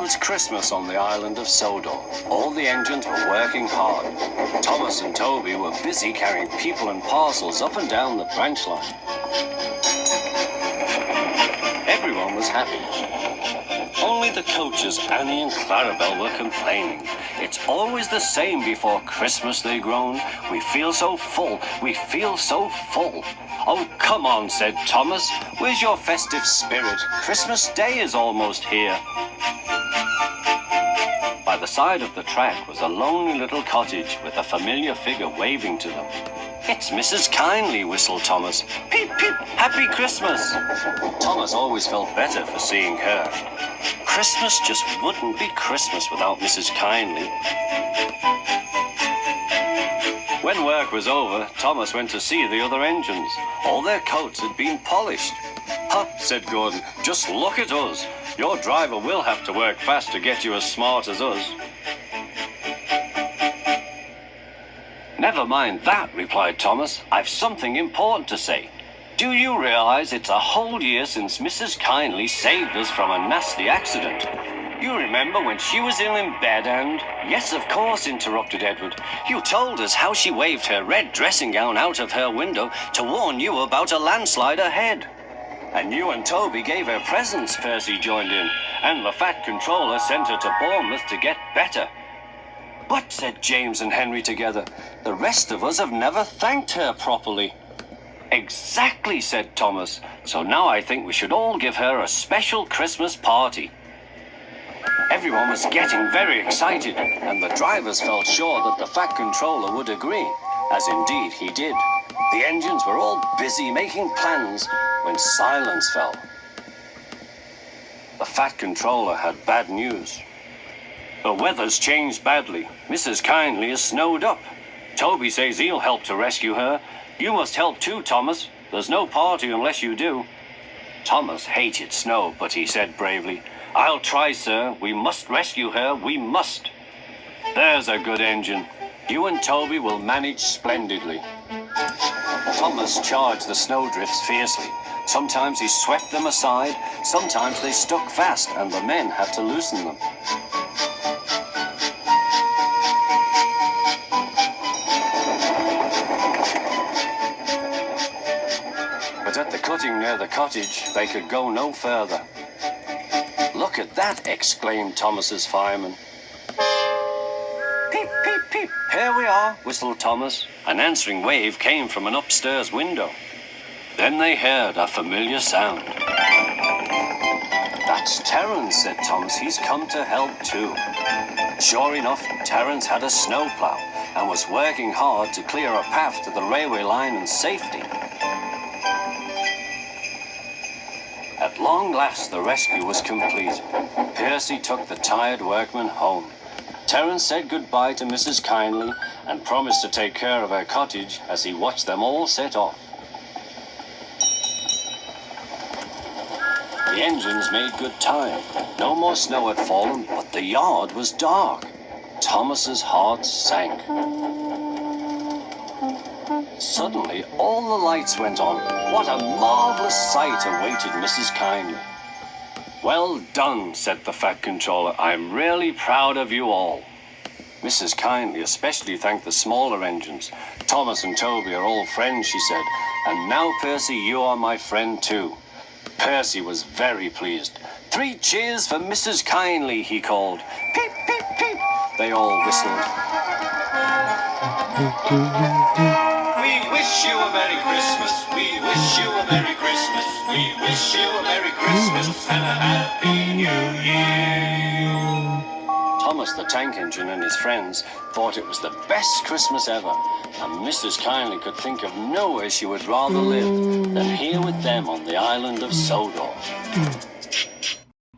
was Christmas on the island of Sodor. All the engines were working hard. Thomas and Toby were busy carrying people and parcels up and down the branch line. Everyone was happy. Only the coaches, Annie and Clarabel, were complaining. It's always the same before Christmas, they groaned. We feel so full, we feel so full. Oh, come on, said Thomas. Where's your festive spirit? Christmas Day is almost here. By the side of the track was a lonely little cottage with a familiar figure waving to them. It's Mrs. Kyndley, whistled Thomas. Peep, peep, Happy Christmas. Thomas always felt better for seeing her. Christmas just wouldn't be Christmas without Mrs. Kyndley. When work was over, Thomas went to see the other engines. All their coats had been polished. Huh, said Gordon, just look at us. Your driver will have to work fast to get you as smart as us. Never mind that, replied Thomas. I've something important to say. Do you realize it's a whole year since Mrs. Kyndley saved us from a nasty accident? You remember when she was ill in bed and... Yes, of course, interrupted Edward. You told us how she waved her red dressing gown out of her window to warn you about a landslide ahead. And you and Toby gave her presents, Percy joined in. And the Fat Controller sent her to Bournemouth to get better. But, said James and Henry together, the rest of us have never thanked her properly. Exactly, said Thomas. So now I think we should all give her a special Christmas party. Everyone was getting very excited, and the drivers felt sure that the Fat Controller would agree, as indeed he did. The engines were all busy making plans when silence fell. The Fat Controller had bad news. The weather's changed badly. Mrs. Kyndley is snowed up. Toby says he'll help to rescue her. You must help too, Thomas. There's no party unless you do. Thomas hated snow, but he said bravely, I'll try, sir. We must rescue her. We must. There's a good engine. You and Toby will manage splendidly. Thomas charged the snowdrifts fiercely. Sometimes he swept them aside. Sometimes they stuck fast, and the men had to loosen them. But at the cutting near the cottage, they could go no further. Look at that, exclaimed Thomas's fireman. Peep, peep, peep, here we are, whistled Thomas. An answering wave came from an upstairs window. Then they heard a familiar sound. That's Terence, said Thomas. He's come to help too. Sure enough, Terence had a snowplow and was working hard to clear a path to the railway line in safety. At long last, the rescue was complete. Percy took the tired workmen home. Terence said goodbye to Mrs. Kyndley and promised to take care of her cottage as he watched them all set off. The engines made good time. No more snow had fallen, but the yard was dark. Thomas's heart sank. Suddenly, all the lights went on. What a marvelous sight awaited Mrs. Kyndley. Well done, said the Fat Controller. I'm really proud of you all. Mrs. Kyndley especially thanked the smaller engines. Thomas and Toby are all friends, she said. And now, Percy, you are my friend too. Percy was very pleased. 3 cheers for Mrs. Kyndley, he called. Peep, peep, peep. They all whistled. We wish you a Merry Christmas. We wish you a Merry Christmas. We wish you a Merry Christmas and a Happy New Year. Thomas the Tank Engine and his friends thought it was the best Christmas ever, and Mrs. Kyndley could think of nowhere she would rather live than here with them on the island of Sodor.